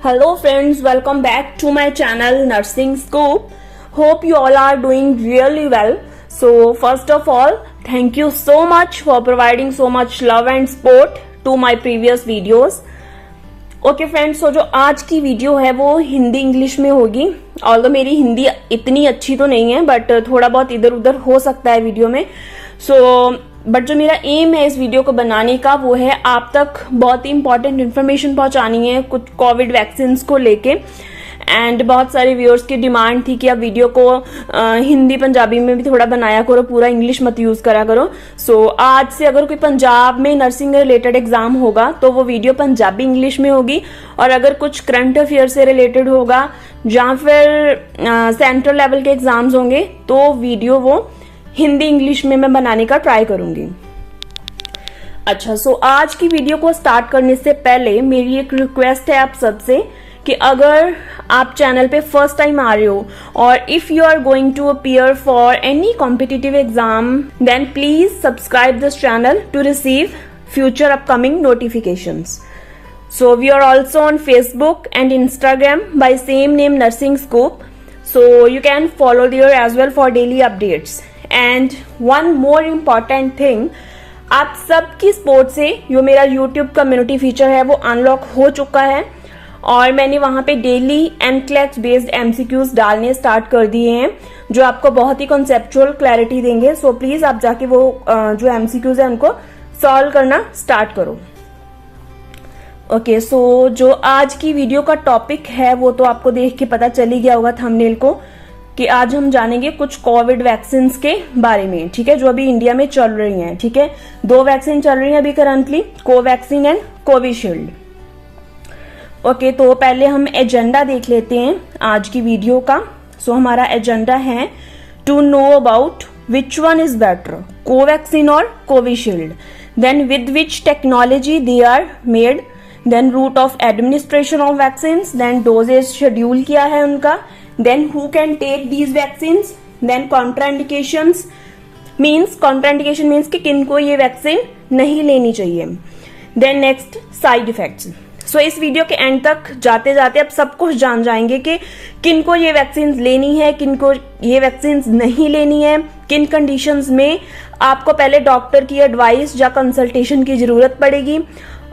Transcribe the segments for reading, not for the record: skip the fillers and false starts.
Hello friends, welcome back to my channel Nursing Scoop. Hope you all are doing really well. So first of all, thank you so much for providing so much love and support to my previous videos. Okay friends, so जो आज की video है वो Hindi English में होगी। Although मेरी हिंदी इतनी अच्छी तो नहीं है बट थोड़ा बहुत इधर उधर हो सकता है वीडियो में। बट जो मेरा एम है इस वीडियो को बनाने का वो है आप तक बहुत ही इंपॉर्टेंट इन्फॉर्मेशन पहुंचानी है कुछ कोविड वैक्सीन को लेके। एंड बहुत सारे व्यूअर्स की डिमांड थी कि आप वीडियो को हिंदी पंजाबी में भी थोड़ा बनाया करो, पूरा इंग्लिश मत यूज करा करो। सो आज से अगर कोई पंजाब में नर्सिंग रिलेटेड एग्जाम होगा तो वो वीडियो पंजाबी इंग्लिश में होगी, और अगर कुछ करंट अफेयर से रिलेटेड होगा या फिर सेंट्रल लेवल के एग्जाम्स होंगे तो वीडियो वो हिंदी इंग्लिश में मैं बनाने का ट्राई करूंगी। अच्छा, सो आज की वीडियो को स्टार्ट करने से पहले मेरी एक रिक्वेस्ट है आप सबसे कि अगर आप चैनल पे फर्स्ट टाइम आ रहे हो और if you are going to appear for any competitive exam then please subscribe this channel to receive future upcoming notifications. So we are also on Facebook and Instagram by same name Nursing Scoop. So you can follow there as well for daily updates. And one more important thing, आप सबकी support से जो मेरा YouTube community feature है वो unlock हो चुका है और मैंने वहां पे डेली NCLEX बेस्ड MCQs डालने स्टार्ट कर दिए हैं जो आपको बहुत ही कॉन्सेप्चुअल क्लैरिटी देंगे. सो प्लीज आप जाके वो जो MCQs है उनको सॉल्व करना स्टार्ट करो. ओके, सो जो आज की वीडियो का टॉपिक है वो तो आपको देख के पता चल ही गया होगा थंबनेल को कि आज हम जानेंगे कुछ कोविड वैक्सीन के बारे में. ठीक है, जो अभी इंडिया में चल रही हैं. ठीक है, 2 वैक्सीन चल रही हैं अभी currently, Covaxin and Covishield. Okay, तो पहले हम एजेंडा देख लेते हैं आज की वीडियो का. सो हमारा एजेंडा है to know about which one is better, Covaxin और Covishield, then with which technology they are made, then route of administration of vaccine, then doses schedule किया है उनका, then who can take these vaccines, then contraindications means कि किनको ये vaccine नहीं लेनी चाहिए, then next side effects. So इस वीडियो के एंड तक जाते जाते आप सब कुछ जान जाएंगे कि किनको ये वैक्सीन लेनी है, किनको ये वैक्सीन नहीं लेनी है, किन कंडीशंस में आपको पहले डॉक्टर की एडवाइस या कंसल्टेशन की जरूरत पड़ेगी,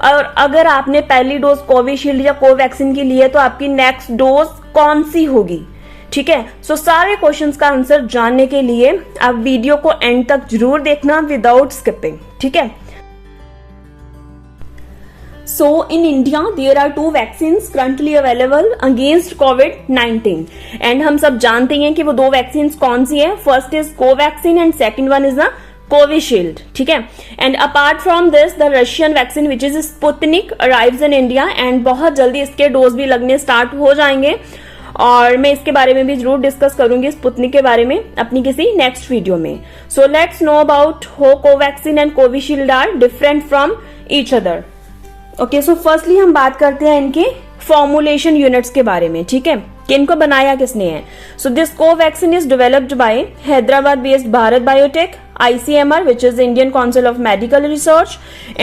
और अगर आपने पहली डोज कोविशील्ड या कोवैक्सीन की ली है तो आपकी नेक्स्ट डोज कौन सी होगी. ठीक है, सो सारे क्वेश्चंस का आंसर जानने के लिए आप वीडियो को एंड तक जरूर देखना विदाउट स्किपिंग. ठीक है, so in India there are 2 vaccines currently available against कोविड-19 एंड हम सब जानते हैं कि वो 2 वैक्सीन कौन सी है. First is Covaxin and second one is the Covishield. ठीक है, and apart from this the Russian vaccine which is Sputnik arrives in India and बहुत जल्दी इसके डोज भी लगने स्टार्ट हो जाएंगे और मैं इसके बारे में भी जरूर डिस्कस करूंगी स्पुतनिक के बारे में अपनी किसी नेक्स्ट वीडियो में. So let's know about how Covaxin and Covishield are different from each other. Okay, so firstly हम बात करते हैं इनके फॉर्मुलेशन यूनिट्स के बारे में. ठीक है, कि इनको बनाया किसने है. So this Covaxin is developed by Hyderabad based Bharat biotech, ICMR which is Indian Council of Medical Research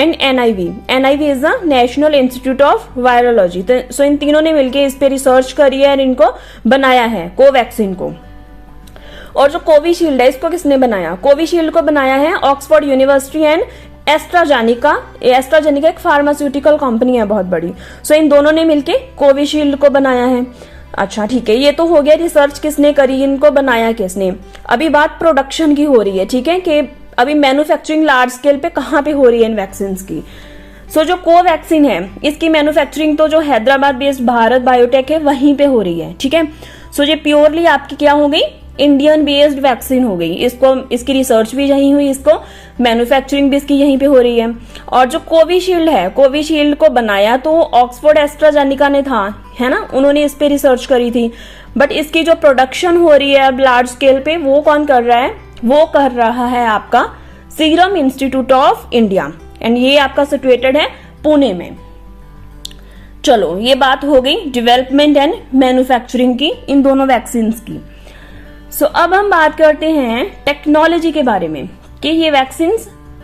and NIV. NIV is the National Institute of Virology. So इन तीनों ने मिलकर इस पे रिसर्च करी है और इनको बनाया है कोवैक्सीन को. और जो कोविशील्ड है इसको किसने बनाया, कोविशील्ड को बनाया है Oxford university and AstraZeneca. AstraZeneca एक फार्मास्यूटिकल कंपनी है बहुत बड़ी. सो इन दोनों ने मिलके कोविशील्ड को बनाया है. अच्छा ठीक है, ये तो हो गया रिसर्च किसने करी, इनको बनाया किसने. अभी बात प्रोडक्शन की हो रही है. ठीक है, कि अभी मैन्युफैक्चरिंग लार्ज स्केल पे कहाँ पे हो रही है इन वैक्सीन की. सो जो कोवैक्सीन है इसकी मैन्युफैक्चरिंग तो जो हैदराबाद बेस्ड भारत बायोटेक है वहीं पे हो रही है. ठीक है, सो ये प्योरली आपकी क्या हो गई, इंडियन बेस्ड वैक्सीन हो गई. इसको इसकी रिसर्च भी यहीं हुई, इसको मैन्युफैक्चरिंग भी इसकी यहीं पे हो रही है. और जो कोविशील्ड है, कोविशील्ड को बनाया तो ऑक्सफोर्ड एस्ट्राजेनिका ने था, है ना, उन्होंने इस पे रिसर्च करी थी. बट इसकी जो प्रोडक्शन हो रही है अब लार्ज स्केल पे वो कौन कर रहा है, वो कर रहा है आपका serum institute of India and ये आपका सिचुएटेड है पुणे में. चलो ये बात हो गई डेवलपमेंट एंड मैन्युफैक्चरिंग की इन दोनों वैक्सीन की. सो अब हम बात करते हैं टेक्नोलॉजी के बारे में कि ये वैक्सीन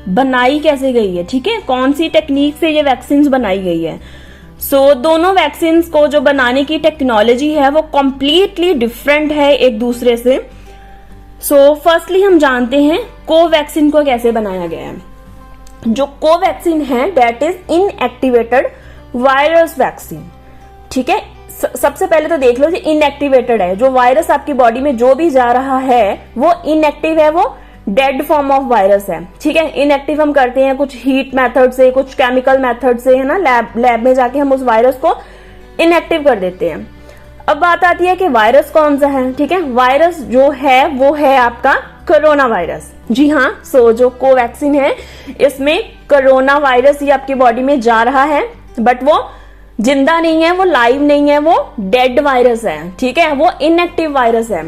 बनाई कैसे गई है. ठीक है, कौन सी टेक्निक से ये वैक्सीन बनाई गई है. दोनों वैक्सीन को जो बनाने की टेक्नोलॉजी है वो कंप्लीटली डिफरेंट है एक दूसरे से। फर्स्टली हम जानते हैं कोवैक्सीन को कैसे बनाया गया है। जो कोवैक्सीन है that is inactivated virus vaccine, ठीक है। सबसे पहले तो देख लो जी, इनएक्टिवेटेड है, जो वायरस आपकी बॉडी में जो भी जा रहा है वो इनएक्टिव है, वो डेड फॉर्म ऑफ वायरस है, ठीक है। इनएक्टिव हम करते हैं कुछ हीट मेथड से, कुछ केमिकल मेथड से, है ना, लैब में जाके हम उस वायरस को इनएक्टिव कर देते हैं। अब बात आती है कि वायरस कौन सा है, ठीक है। वायरस जो है वो है आपका कोरोना वायरस, जी हाँ। जो कोवैक्सीन है इसमें कोरोना वायरस ही आपकी बॉडी में जा रहा है, बट वो जिंदा नहीं है, वो लाइव नहीं है, वो डेड वायरस है, ठीक है, वो इनएक्टिव वायरस है।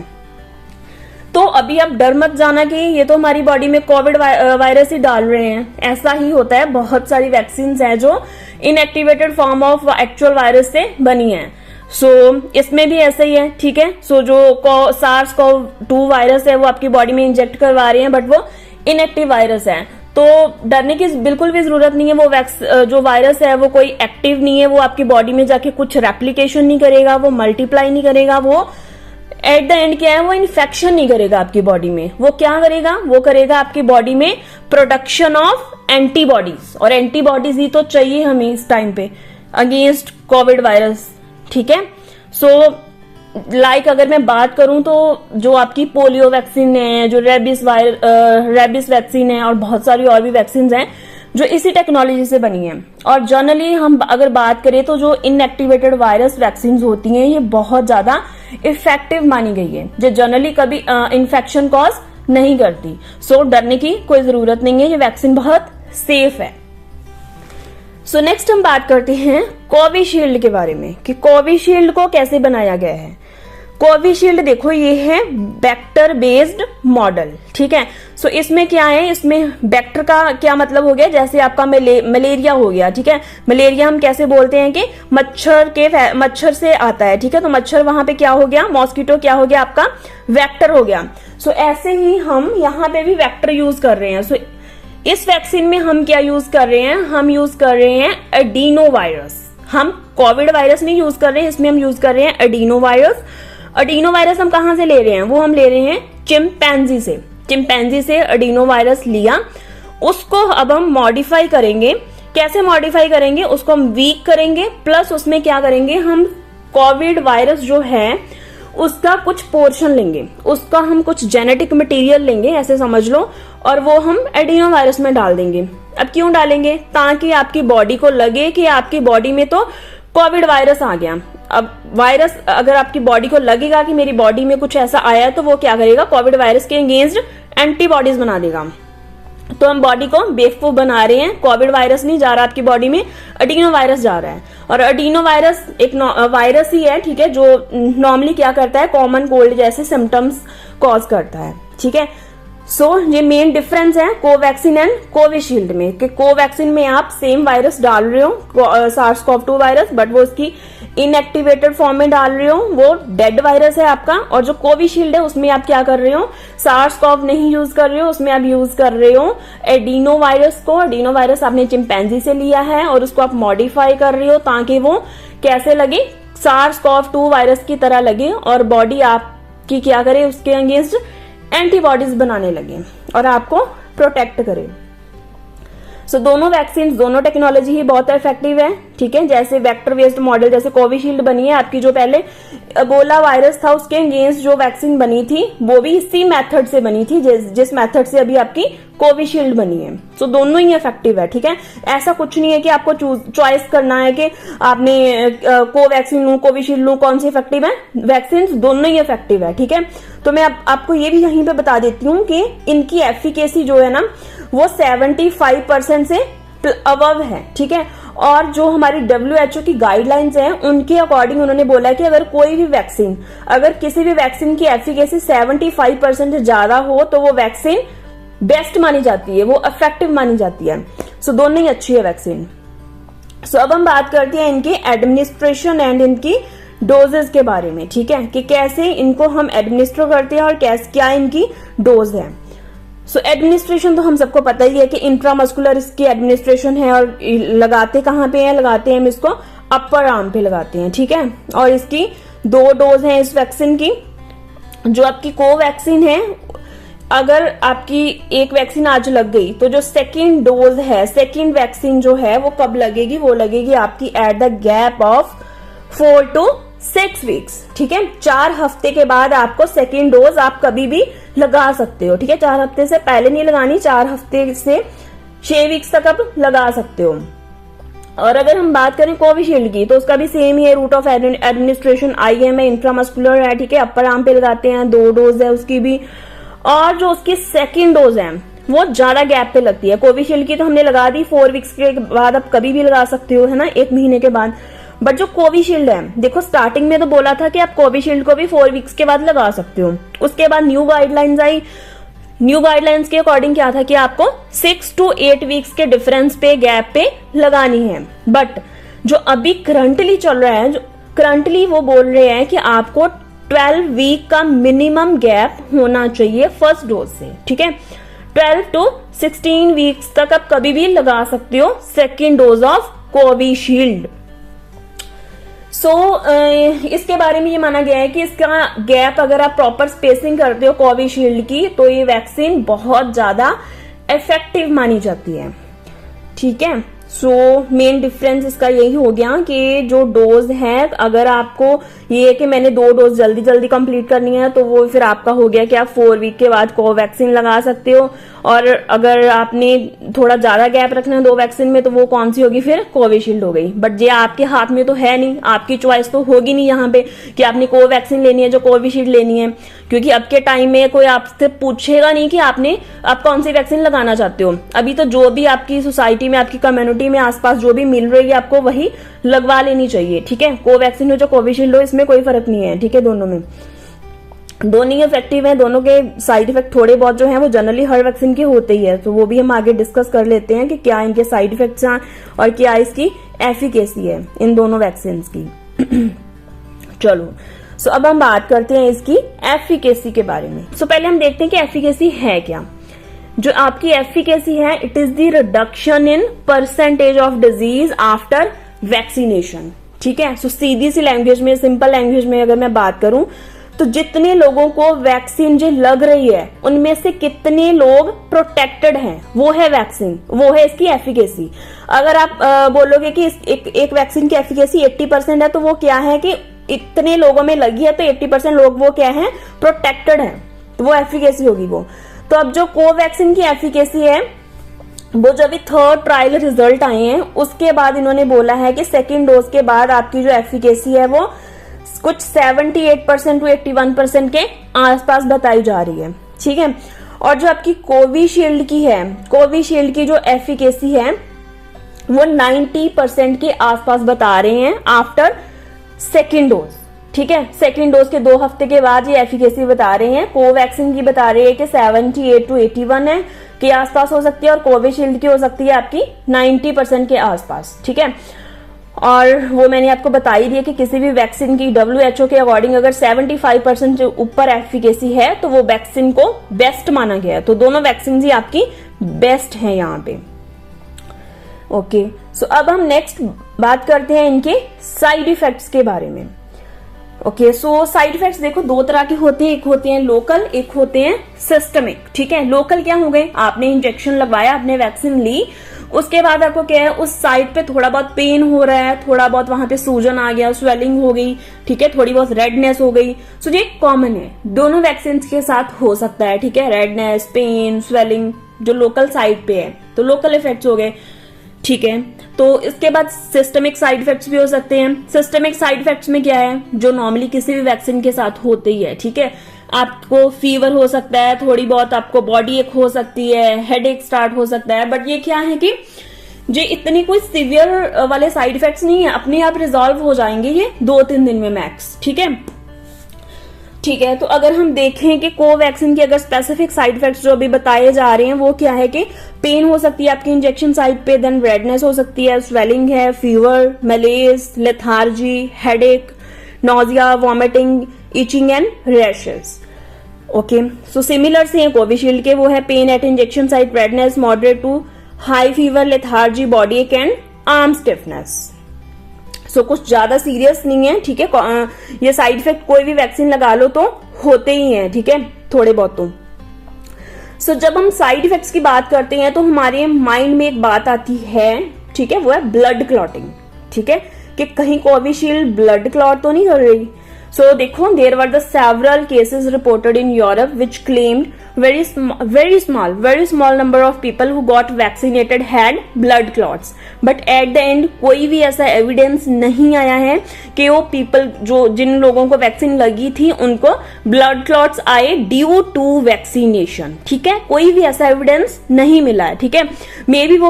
तो अभी आप डर मत जाना कि ये तो हमारी बॉडी में कोविड वायरस ही डाल रहे हैं, ऐसा ही होता है। बहुत सारी वैक्सीन है जो inactivated form of actual virus से बनी है। इसमें भी ऐसा ही है, ठीक है। जो SARS-CoV-2 वायरस है वो आपकी बॉडी में इंजेक्ट करवा रहे हैं, बट वो इनएक्टिव वायरस है। तो डरने की बिल्कुल भी जरूरत नहीं है। वो जो वायरस है वो कोई एक्टिव नहीं है, वो आपकी बॉडी में जाके कुछ रेप्लिकेशन नहीं करेगा, वो मल्टीप्लाई नहीं करेगा, वो एट द एंड क्या है, वो इन्फेक्शन नहीं करेगा आपकी बॉडी में। वो क्या करेगा, वो करेगा आपकी बॉडी में प्रोडक्शन ऑफ एंटीबॉडीज, और एंटीबॉडीज ही तो चाहिए हमें इस टाइम पे अगेंस्ट कोविड वायरस, ठीक है। लाइक अगर मैं बात करूं तो जो आपकी पोलियो वैक्सीन है, जो रेबिस वैक्सीन है, और बहुत सारी और भी वैक्सीन हैं जो इसी टेक्नोलॉजी से बनी है। और जनरली हम अगर बात करें तो जो इनएक्टिवेटेड वायरस वैक्सीन होती हैं ये बहुत ज्यादा इफेक्टिव मानी गई है, जो जनरली कभी इन्फेक्शन कॉज नहीं करती। डरने की कोई जरूरत नहीं है, ये वैक्सीन बहुत सेफ है। नेक्स्ट हम बात करते हैं कोविशील्ड के बारे में कि कोविशील्ड को कैसे बनाया गया है। कोविशील्ड देखो ये है वेक्टर बेस्ड मॉडल, ठीक है। इसमें क्या है, इसमें वेक्टर का क्या मतलब हो गया, जैसे आपका मलेरिया हो गया, ठीक है। मलेरिया हम कैसे बोलते हैं कि मच्छर से आता है, ठीक है। तो मच्छर वहां पे क्या हो गया, मॉस्किटो क्या हो गया, आपका वेक्टर हो गया। ऐसे ही हम यहाँ पे भी वेक्टर यूज कर रहे हैं। इस वैक्सीन में हम क्या यूज कर रहे हैं, हम यूज कर रहे हैं एडिनो वायरस। हम कोविड वायरस नहीं यूज कर रहे हैं, इसमें हम यूज कर रहे हैं एडिनो वायरस। एडिनो वायरस हम कहां से ले रहे हैं, वो हम ले रहे हैं चिंपैंजी से। चिंपैंजी से एडिनो वायरस लिया, उसको अब हम मॉडिफाई करेंगे। कैसे मॉडिफाई करेंगे, उसको हम वीक करेंगे, प्लस उसमें क्या करेंगे, हम कोविड वायरस जो है उसका कुछ पोर्शन लेंगे, उसका हम कुछ जेनेटिक मटेरियल लेंगे, ऐसे समझ लो, और वो हम एडिनो वायरस में डाल देंगे। अब क्यों डालेंगे, ताकि आपकी बॉडी को लगे कि आपकी बॉडी में तो कोविड वायरस आ गया। अब वायरस अगर आपकी बॉडी को लगेगा कि मेरी बॉडी में कुछ ऐसा आया है, तो वो क्या करेगा, कोविड वायरस के अगेंस्ट एंटीबॉडीज बना देगा। तो हम बॉडी को बेवकूफ बना रहे हैं, कोविड वायरस नहीं जा रहा आपकी बॉडी में, एडिनो वायरस जा रहा है। और एडिनो वायरस एक वायरस ही है, ठीक है, जो नॉर्मली क्या करता है, कॉमन कोल्ड जैसे सिम्टम्स कॉज करता है, ठीक है। ये मेन डिफरेंस है कोवैक्सीन एंड कोविशील्ड में, कि कोवैक्सीन में आप सेम वायरस डाल रहे हो, SARS-CoV-2 वायरस, बट वो उसकी इनएक्टिवेटेड फॉर्म में डाल रहे हो, वो डेड वायरस है आपका। और जो कोविशील्ड है उसमें आप क्या कर रहे हो, SARS-CoV नहीं यूज कर रहे हो, उसमें आप यूज कर रहे हो एडिनो वायरस को। एडिनो वायरस आपने चिंपैंजी से लिया है और उसको आप मॉडिफाई कर रहे हो ताकि वो कैसे लगे, SARS-CoV-2 वायरस की तरह लगे, और बॉडी आपकी क्या करे, उसके अगेंस्ट एंटीबॉडीज बनाने लगे और आपको प्रोटेक्ट करे। दोनों वैक्सीन, दोनों टेक्नोलॉजी ही बहुत इफेक्टिव है, ठीक है। जैसे वेक्टर बेस्ड मॉडल, जैसे कोविशील्ड बनी है आपकी, जो पहले एबोला वायरस था उसके अगेंस्ट जो वैक्सीन बनी थी वो भी इसी मेथड से बनी थी, जिस मेथड से अभी आपकी कोविशील्ड बनी है। दोनों ही इफेक्टिव है, ठीक है। ऐसा कुछ नहीं है कि आपको चॉइस करना है कि आपने कोवैक्सीन लू, कोविशील्ड लू, कौन सी इफेक्टिव है। वैक्सीन दोनों ही इफेक्टिव है, ठीक है। तो मैं आपको ये भी यहीं पे बता देती हूँ कि इनकी एफिकेसी जो है ना वो 75% से अबव है, ठीक है। और जो हमारी WHO की गाइडलाइंस है उनके अकॉर्डिंग उन्होंने बोला कि अगर कोई भी वैक्सीन, अगर किसी भी वैक्सीन की एफिकेसी 75% से ज्यादा हो तो वो वैक्सीन बेस्ट मानी जाती है, वो इफेक्टिव मानी जाती है। दोनों ही अच्छी है वैक्सीन। अब हम बात करते हैं इनकी एडमिनिस्ट्रेशन एंड इनकी डोजेस के बारे में, ठीक है, कि कैसे इनको हम एडमिनिस्टर करते हैं और क्या इनकी डोज है। एडमिनिस्ट्रेशन तो हम सबको पता ही है कि इंट्रामस्कुलर इसकी एडमिनिस्ट्रेशन है, और लगाते कहाँ पे है, लगाते हैं हम इसको अपर आर्म पे लगाते हैं, ठीक है। और इसकी 2 डोज हैं इस वैक्सीन की। जो आपकी कोवैक्सीन है, अगर आपकी एक वैक्सीन आज लग गई तो जो सेकेंड डोज है, सेकेंड वैक्सीन जो है वो कब लगेगी, वो लगेगी आपकी at the gap of 4 to 6 weeks, ठीक है। 4 हफ्ते के बाद आपको सेकेंड डोज आप कभी भी लगा सकते हो, ठीक है। 4 हफ्ते से पहले नहीं लगानी, 4 हफ्ते से 6 वीक्स तक आप लगा सकते हो। और अगर हम बात करें कोविशील्ड की, तो उसका भी सेम ही है, रूट ऑफ एडमिनिस्ट्रेशन IM है, इंट्रामस्कुलर है, ठीक है। अपर आर्म पे लगाते हैं, 2 डोज है उसकी भी। और जो उसकी सेकेंड डोज है वो ज्यादा गैप पे लगती है। कोविशील्ड की तो हमने लगा दी 4 वीक्स के बाद, आप कभी भी लगा सकते हो, है ना, 1 महीने के बाद। बट जो कोविशील्ड है, देखो स्टार्टिंग में तो बोला था कि आप कोविशील्ड को भी 4 वीक्स के बाद लगा सकते हो। उसके बाद न्यू गाइडलाइंस आई। न्यू गाइडलाइंस के अकॉर्डिंग क्या था कि आपको 6 to 8 वीक्स के डिफरेंस पे, गैप पे लगानी है। बट जो अभी करंटली चल रहा है, जो करंटली वो बोल रहे हैं कि आपको 12 वीक का मिनिमम गैप होना चाहिए फर्स्ट डोज से, ठीक है। 12 to 16 वीक्स तक आप कभी भी लगा सकते हो सेकेंड डोज ऑफ कोविशील्ड। सो इसके बारे में ये माना गया है कि इसका गैप अगर आप प्रॉपर स्पेसिंग करते हो कोविशील्ड की, तो ये वैक्सीन बहुत ज्यादा इफेक्टिव मानी जाती है, ठीक है। सो मेन डिफरेंस इसका यही हो गया कि जो डोज है, अगर आपको ये है कि मैंने 2 डोज जल्दी जल्दी कंप्लीट करनी है, तो वो फिर आपका हो गया कि आप 4 वीक के बाद कोवैक्सीन लगा सकते हो। और अगर आपने थोड़ा ज्यादा गैप रखना है 2 वैक्सीन में, तो वो कौन सी होगी, फिर कोविशील्ड हो गई। बट ये आपके हाथ में तो है नहीं, आपकी चॉइस तो होगी नहीं यहाँ पे कि आपने कोवैक्सीन लेनी है, जो कोविशील्ड लेनी है। क्योंकि अब के टाइम में कोई आपसे पूछेगा नहीं कि आप कौन सी वैक्सीन लगाना चाहते हो। अभी तो जो भी आपकी सोसाइटी में, आपकी कम्युनिटी में आसपास जो भी मिल रही है, आपको वही लगवा लेनी चाहिए, ठीक है। कोवैक्सीन हो जो कोविशील्ड हो, इसमें कोई फर्क नहीं है, ठीक है। दोनों में दोनों ही इफेक्टिव है। दोनों के साइड इफेक्ट थोड़े बहुत जो है वो जनरली हर वैक्सीन के होते ही है, तो वो भी हम आगे डिस्कस कर लेते हैं कि क्या इनके साइड इफेक्ट्स हैं और क्या इसकी एफिकेसी है इन दोनों वैक्सीन की। चलो, सो अब हम बात करते हैं इसकी एफिकेसी के बारे में। सो पहले हम देखते हैं कि एफिकेसी है क्या। जो आपकी एफिकेसी है, it is the reduction in percentage of disease after vaccination, ठीक है। सो सीधी सी लैंग्वेज में, सिंपल लैंग्वेज में अगर मैं बात करूं, तो जितने लोगों को वैक्सीन जो लग रही है, उनमें से कितने लोग प्रोटेक्टेड हैं, वो है वैक्सीन, वो है इसकी एफिकेसी। अगर आप बोलोगे कि एक वैक्सीन की एफिकेसी 80% है, तो वो क्या है कि इतने लोगों में लगी है, तो 80% लोग वो क्या है, प्रोटेक्टेड है, तो वो एफिकेसी होगी वो। तो अब जो कोवैक्सीन की एफिकेसी है, वो जो अभी 3rd ट्रायल रिजल्ट आए हैं, उसके बाद इन्होंने बोला है कि सेकेंड डोज के बाद आपकी जो एफिकेसी है वो कुछ 78% to 81% के आसपास बताई जा रही है, ठीक है। और जो आपकी कोविशील्ड की है, कोविशील्ड की जो एफिकेसी है वो 90% के आसपास बता रहे हैं आफ्टर सेकेंड डोज, ठीक है। सेकेंड डोज के 2 हफ्ते के बाद ये एफिकेसी बता रहे हैं। कोवैक्सीन की बता रही है कि 78 to 81 है के आसपास हो सकती है, और कोविशील्ड की हो सकती है आपकी 90% के आसपास, ठीक है। और वो मैंने आपको बता ही दिया कि किसी भी वैक्सीन की WHO के अकॉर्डिंग अगर 75% से ऊपर एफिकेसी है, तो वो वैक्सीन को बेस्ट माना गया है। तो दोनों वैक्सीन ही आपकी बेस्ट है यहाँ पे, ओके। सो अब हम नेक्स्ट बात करते हैं इनके साइड इफेक्ट्स के बारे में, ओके। सो साइड इफेक्ट्स देखो 2 तरह के होते हैं, एक होते हैं लोकल, एक होते हैं सिस्टमिक, ठीक है। लोकल क्या हो गए, आपने इंजेक्शन लगवाया, आपने वैक्सीन ली, उसके बाद आपको क्या है, उस साइड पे थोड़ा बहुत पेन हो रहा है, थोड़ा बहुत वहां पे सूजन आ गया, स्वेलिंग हो गई, ठीक है, थोड़ी बहुत रेडनेस हो गई। सो ये कॉमन है, दोनों वैक्सीन के साथ हो सकता है, ठीक है। रेडनेस, पेन, स्वेलिंग जो लोकल साइड पे है, तो लोकल इफेक्ट्स हो गए, ठीक है। तो इसके बाद सिस्टमिक साइड इफेक्ट्स भी हो सकते हैं। सिस्टमिक साइड इफेक्ट्स में क्या है, जो नॉर्मली किसी भी वैक्सीन के साथ होते ही है, ठीक है। आपको फीवर हो सकता है, थोड़ी बहुत आपको बॉडी एक हो सकती है, हेडेक स्टार्ट हो सकता है, बट ये क्या है कि ये इतनी कोई सीवियर वाले साइड इफेक्ट्स नहीं है, अपने आप रिजॉल्व हो जाएंगे ये 2-3 दिन में मैक्स, ठीक है, ठीक है। तो अगर हम देखें कि कोवैक्सीन की अगर स्पेसिफिक साइड इफेक्ट्स जो अभी बताए जा रहे हैं, वो क्या है कि पेन हो सकती है आपकी इंजेक्शन साइट पे, देन रेडनेस हो सकती है, स्वेलिंग है, fever, malaise, lethargy, headache, nausea, vomiting, itching and rashes, okay. So similar से हैं कोविशील्ड के, वो है pain at injection site, redness, moderate to high fever, lethargy, body ache and arm stiffness. So कुछ ज्यादा सीरियस नहीं है, ठीक है। ये साइड इफेक्ट कोई भी वैक्सीन लगा लो तो होते ही हैं, ठीक है, थोड़े बहुत तो। सो जब हम साइड इफेक्ट्स की बात करते हैं तो हमारे माइंड में एक बात आती है, ठीक है, वो है ब्लड क्लॉटिंग, ठीक है, कि कहीं कोविशील्ड ब्लड क्लॉट तो नहीं कर रही। सो देखो, there were the several cases reported in Europe which claimed very small number of people who got vaccinated had blood clots, but at the end कोई भी ऐसा एविडेंस नहीं आया है कि वो पीपल जो जिन लोगों को वैक्सीन लगी थी उनको ब्लड क्लॉट्स आए ड्यू टू वैक्सीनेशन, ठीक है, कोई भी ऐसा एविडेंस नहीं मिला है, ठीक है। मे बी वो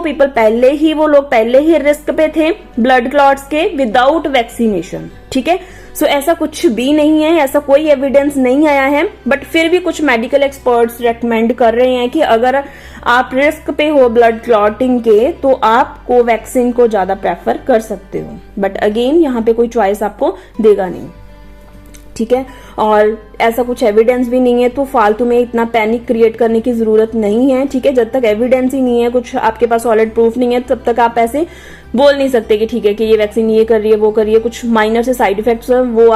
लोग पहले ही रिस्क पे थे ब्लड क्लॉट्स के विदाउट वैक्सीनेशन, ठीक है। सो ऐसा कुछ भी नहीं है, ऐसा कोई एविडेंस नहीं आया है, बट फिर भी कुछ मेडिकल एक्सपर्ट्स रेकमेंड कर रहे हैं कि अगर आप रिस्क पे हो ब्लड क्लॉटिंग के तो आप कोवैक्सीन को ज्यादा प्रेफर कर सकते हो, बट अगेन यहाँ पे कोई चॉइस आपको देगा नहीं, ठीक है। और ऐसा कुछ एविडेंस भी नहीं है तो फालतू में इतना पैनिक क्रिएट करने की जरूरत नहीं है, ठीक है। जब तक एविडेंस ही नहीं है, कुछ आपके पास सॉलिड प्रूफ नहीं है, तब तक आप ऐसे बोल नहीं सकते कि ठीक है कि ये वैक्सीन ये कर रही है वो कर रही है। कुछ माइनर से साइड इफेक्ट्स वो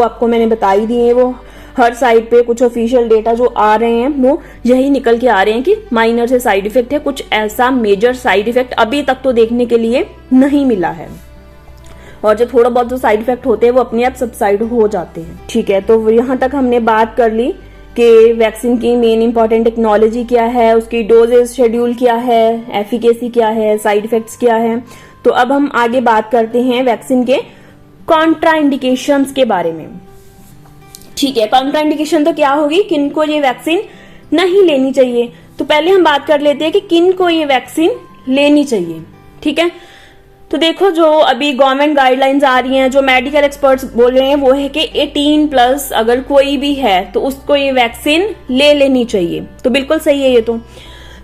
आपको मैंने बता ही दिए हैं। वो हर साइड पे कुछ ऑफिशियल डेटा जो आ रहे हैं वो यही निकल के आ रहे हैं कि माइनर से साइड इफेक्ट है, कुछ ऐसा मेजर साइड इफेक्ट अभी तक तो देखने के लिए नहीं मिला है। और जो थोड़ा बहुत जो साइड इफेक्ट होते हैं वो अपने आप सबसाइड हो जाते हैं, ठीक है। तो यहाँ तक हमने बात कर ली कि वैक्सीन की मेन इंपॉर्टेंट टेक्नोलॉजी क्या है, उसकी डोजेज शेड्यूल क्या है, एफिकेसी क्या है, साइड इफेक्ट्स क्या है। तो अब हम आगे बात करते हैं वैक्सीन के कॉन्ट्राइंडिकेशंस के बारे में, ठीक है। कॉन्ट्राइंडिकेशन तो क्या होगी, किनको ये वैक्सीन नहीं लेनी चाहिए। तो पहले हम बात कर लेते हैं कि किनको ये वैक्सीन लेनी चाहिए, ठीक है। तो देखो, जो अभी गवर्नमेंट गाइडलाइंस आ रही हैं, जो मेडिकल एक्सपर्ट्स बोल रहे हैं वो है कि 18+ अगर कोई भी है तो उसको ये वैक्सीन ले लेनी चाहिए। तो बिल्कुल सही है ये तो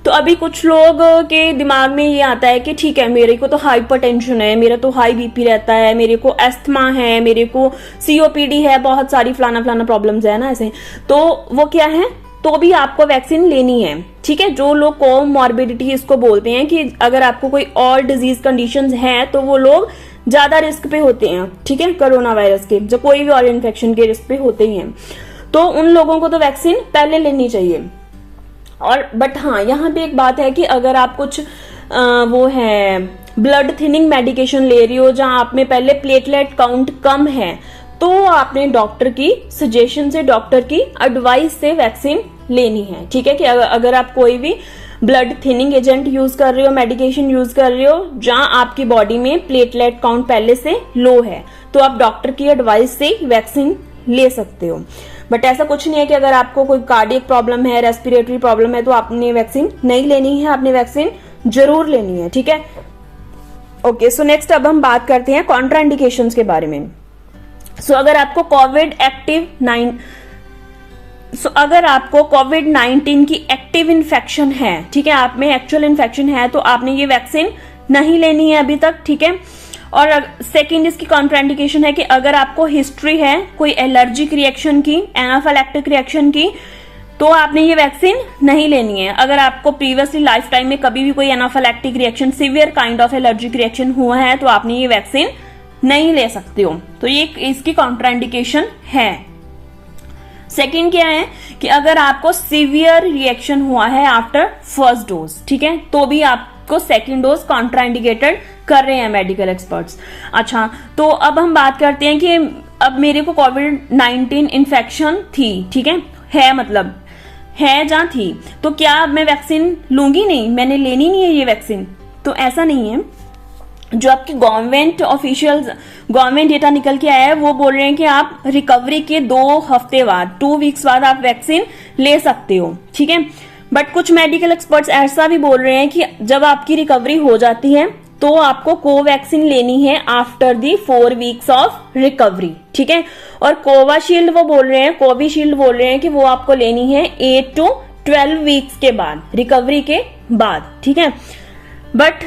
अभी कुछ लोग के दिमाग में ये आता है कि ठीक है, मेरे को तो हाइपरटेंशन है, मेरा तो हाई बीपी रहता है, मेरे को एस्थमा है, मेरे को सीओपीडी है, बहुत सारी फलाना प्रॉब्लम्स है ना ऐसे, तो वो क्या है, तो भी आपको वैक्सीन लेनी है, ठीक है। जो लोग कोमॉर्बिडिटी इसको बोलते हैं कि अगर आपको कोई और डिजीज कंडीशंस हैं तो वो लोग ज्यादा रिस्क पे होते हैं, ठीक है, कोरोना वायरस के, जो कोई भी और इन्फेक्शन के रिस्क पे होते ही हैं, तो उन लोगों को तो वैक्सीन पहले लेनी चाहिए। और बट हाँ, यहाँ पे एक बात है कि अगर आप कुछ वो है ब्लड थिनिंग मेडिकेशन ले रही हो जहां आप में पहले प्लेटलेट काउंट कम है, तो आपने डॉक्टर की सजेशन से, डॉक्टर की एडवाइस से वैक्सीन लेनी है, ठीक है। कि अगर आप कोई भी ब्लड थिनिंग एजेंट यूज कर रहे हो, मेडिकेशन यूज कर रहे हो जहां आपकी बॉडी में प्लेटलेट काउंट पहले से लो है, तो आप डॉक्टर की एडवाइस से वैक्सीन ले सकते हो। बट ऐसा कुछ नहीं है कि अगर आपको कोई कार्डियक प्रॉब्लम है, रेस्पिरेटरी प्रॉब्लम है तो आपने वैक्सीन नहीं लेनी है, आपने वैक्सीन जरूर लेनी है, ठीक है। ओके, सो नेक्स्ट अब हम बात करते हैं कॉन्ट्राइंडिकेशंस के बारे में। अगर आपको कोविड-19 की एक्टिव इन्फेक्शन है, ठीक है, आप में एक्चुअल इन्फेक्शन है, तो आपने ये वैक्सीन नहीं लेनी है अभी तक, ठीक है। और सेकंड इसकी कॉन्ट्राइंडिकेशन है कि अगर आपको हिस्ट्री है कोई एलर्जिक रिएक्शन की, एनाफिलैक्टिक रिएक्शन की, तो आपने ये वैक्सीन नहीं लेनी है। अगर आपको प्रीवियसली लाइफ टाइम में कभी भी कोई anaphylactic reaction, severe kind of allergic reaction हुआ है, तो आपने ये वैक्सीन नहीं ले सकते हो। तो ये इसकी कॉन्ट्राइंडिकेशन है। सेकंड क्या है कि अगर आपको सीवियर रिएक्शन हुआ है आफ्टर फर्स्ट डोज, ठीक है, तो भी आपको सेकंड डोज कॉन्ट्राइंडिकेटेड कर रहे हैं मेडिकल एक्सपर्ट्स। अच्छा, तो अब हम बात करते हैं कि अब मेरे को कोविड-19 इन्फेक्शन थी, ठीक है मतलब है जहां थी, तो क्या अब मैं वैक्सीन लूंगी नहीं, मैंने लेनी नहीं है ये वैक्सीन? तो ऐसा नहीं है। जो आपकी गवर्नमेंट डेटा निकल के आया है वो बोल रहे हैं कि आप रिकवरी के 2 हफ्ते बाद, 2 वीक्स बाद आप वैक्सीन ले सकते हो, ठीक है। बट कुछ मेडिकल एक्सपर्ट्स ऐसा भी बोल रहे हैं कि जब आपकी रिकवरी हो जाती है तो आपको कोवैक्सीन लेनी है after the 4 weeks of recovery, ठीक है। और कोविशील्ड वो बोल रहे हैं कि वो आपको लेनी है 8 to 12 वीक्स के बाद, रिकवरी के बाद, ठीक है। बट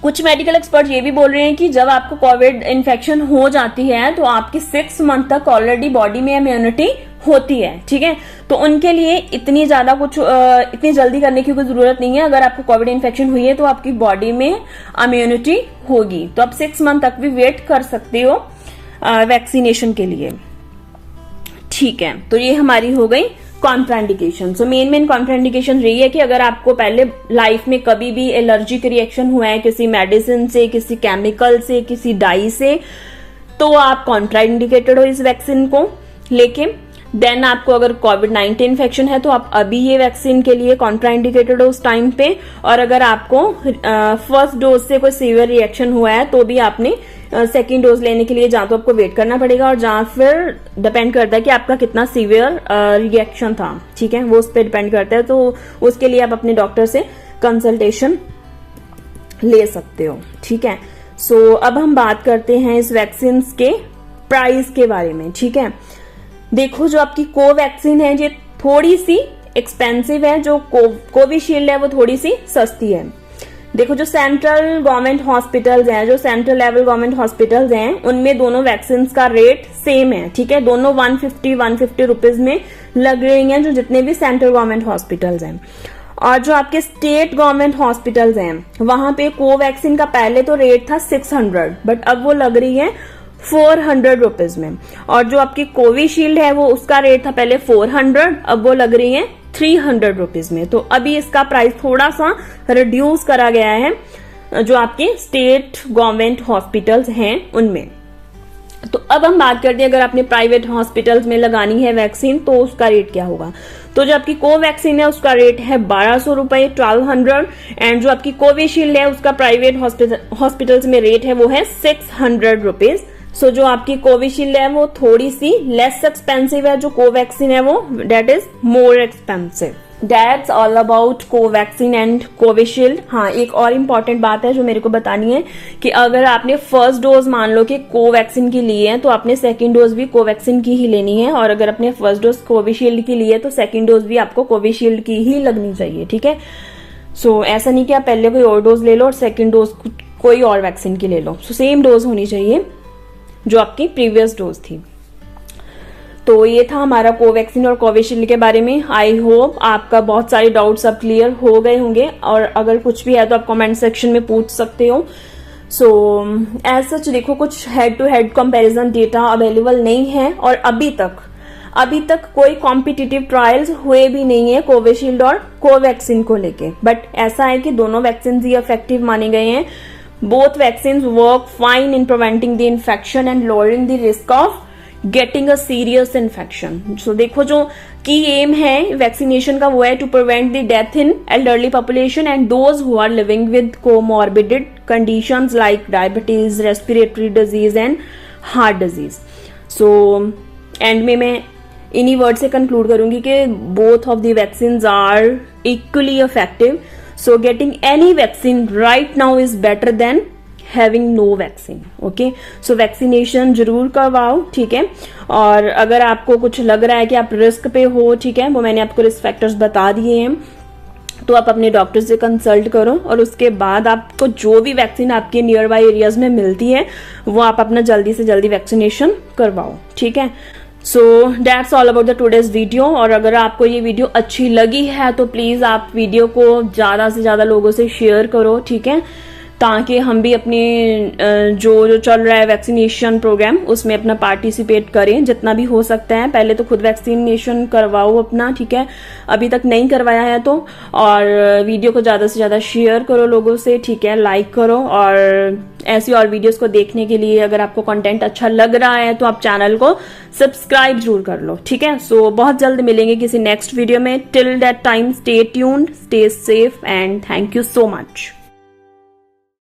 कुछ मेडिकल एक्सपर्ट ये भी बोल रहे हैं कि जब आपको कोविड इन्फेक्शन हो जाती है तो आपकी 6 मंथ तक ऑलरेडी बॉडी में इम्यूनिटी होती है, ठीक है। तो उनके लिए इतनी ज्यादा कुछ इतनी जल्दी करने की कोई जरूरत नहीं है। अगर आपको कोविड इन्फेक्शन हुई है तो आपकी बॉडी में इम्यूनिटी होगी, तो आप 6 मंथ तक भी वेट कर सकते हो वैक्सीनेशन के लिए, ठीक है। तो ये हमारी हो गई कॉन्ट्राइंडिकेशन। सो मेन कॉन्ट्राइंडिकेशन रही है कि अगर आपको पहले लाइफ में कभी भी एलर्जिक रिएक्शन हुआ है किसी मेडिसिन से, किसी केमिकल से, किसी डाई से, तो आप कॉन्ट्राइंडिकेटेड हो इस वैक्सीन को लेके। देन आपको अगर कोविड-19 इन्फेक्शन है तो आप अभी ये वैक्सीन के लिए कॉन्ट्राइंडिकेटेड हो उस टाइम पे। और अगर आपको फर्स्ट डोज से कोई सीवियर रिएक्शन हुआ है तो भी आपने सेकेंड डोज लेने के लिए जहां तो आपको वेट करना पड़ेगा और जहां फिर डिपेंड करता है कि आपका कितना सीवियर रिएक्शन था, ठीक है, वो उस पर डिपेंड करता है। तो उसके लिए आप अपने डॉक्टर से कंसल्टेशन ले सकते हो, ठीक है। सो अब हम बात करते हैं इस वैक्सीन के प्राइस के बारे में, ठीक है। देखो, जो आपकी कोवैक्सीन है ये थोड़ी सी एक्सपेंसिव है, जो कोविशील्ड है वो थोड़ी सी सस्ती है। देखो, जो सेंट्रल गवर्नमेंट हॉस्पिटल्स हैं, जो सेंट्रल लेवल गवर्नमेंट हॉस्पिटल्स हैं, उनमें दोनों वैक्सीन का रेट सेम है, ठीक है। दोनों 150 रुपीज में लग रही हैं, जो जितने भी सेंट्रल गवर्नमेंट हॉस्पिटल्स हैं। और जो आपके स्टेट गवर्नमेंट हॉस्पिटल्स हैं वहां पे कोवैक्सीन का पहले तो रेट था 600, बट अब वो लग रही है 400 रुपीज में। और जो आपकी कोविशील्ड है वो उसका रेट था पहले 400, अब वो लग रही है 300 रुपीज में। तो अभी इसका प्राइस थोड़ा सा रिड्यूस करा गया है जो आपके स्टेट गवर्नमेंट हॉस्पिटल्स हैं उनमें। तो अब हम बात करते हैं अगर आपने प्राइवेट हॉस्पिटल्स में लगानी है वैक्सीन तो उसका रेट क्या होगा। तो जो आपकी कोवैक्सीन है उसका रेट है 1200 रुपए, 1200। एंड जो आपकी कोविशील्ड है उसका प्राइवेट हॉस्पिटल्स में रेट है वो है 600 रुपीज। सो जो आपकी कोविशील्ड है वो थोड़ी सी लेस एक्सपेंसिव है, जो कोवैक्सीन है वो that is more expensive. That's all about Covaxin and Covishield. हाँ, एक और इम्पॉर्टेंट बात है जो मेरे को बतानी है कि अगर आपने फर्स्ट डोज मान लो कि कोवैक्सीन की ली है तो आपने सेकंड डोज भी कोवैक्सीन की ही लेनी है। और अगर आपने फर्स्ट डोज कोविशील्ड की ली है तो सेकंड डोज भी आपको कोविशील्ड की ही लगनी चाहिए, ठीक है। सो ऐसा नहीं कि आप पहले कोई और डोज ले लो और सेकेंड डोज कोई और वैक्सीन की ले लो। सो सेम डोज होनी चाहिए जो आपकी प्रीवियस डोज थी। तो ये था हमारा कोवैक्सीन और कोविशील्ड के बारे में। आई होप आपका बहुत सारे डाउट्स अब क्लियर हो गए होंगे, और अगर कुछ भी है तो आप कमेंट सेक्शन में पूछ सकते हो। सो एज सच देखो, कुछ head to head comparison data available नहीं है, और अभी तक कोई कॉम्पिटिटिव ट्रायल्स हुए भी नहीं है कोविशील्ड और कोवैक्सीन को लेके। बट ऐसा है कि दोनों वैक्सीन ही इफेक्टिव माने गए हैं। Both vaccines work fine in preventing the infection and lowering the risk of getting a serious infection. So देखो, जो की एम है वैक्सीनेशन का वो है to prevent the death in elderly population and those who are living with comorbid conditions like diabetes, respiratory disease and heart disease. So end में मैं इन्हीं वर्ड से कंक्लूड करूंगी कि both of the vaccines are equally effective. So getting any vaccine right now is better than having no vaccine. Okay? So vaccination जरूर करवाओ, ठीक है। और अगर आपको कुछ लग रहा है कि आप रिस्क पे हो, ठीक है, वो मैंने आपको रिस्क फैक्टर्स बता दिए हैं, तो आप अपने डॉक्टर से कंसल्ट करो और उसके बाद आपको जो भी वैक्सीन आपके नियर बाय एरियाज में मिलती है वो आप अपना जल्दी से जल्दी वैक्सीनेशन करवाओ, ठीक है। So that's all about the today's video. और अगर आपको ये वीडियो अच्छी लगी है तो प्लीज आप वीडियो को ज्यादा से ज्यादा लोगों से शेयर करो, ठीक है, ताकि हम भी अपने जो चल रहा है वैक्सीनेशन प्रोग्राम उसमें अपना पार्टिसिपेट करें जितना भी हो सकता है। पहले तो खुद वैक्सीनेशन करवाओ अपना, ठीक है, अभी तक नहीं करवाया है तो। और वीडियो को ज्यादा से ज्यादा शेयर करो लोगों से, ठीक है, लाइक करो। और ऐसी और वीडियोस को देखने के लिए अगर आपको कंटेंट अच्छा लग रहा है तो आप चैनल को सब्सक्राइब जरूर कर लो, ठीक है। सो बहुत जल्द मिलेंगे किसी नेक्स्ट वीडियो में। Till that time stay tuned, stay safe and thank you so much.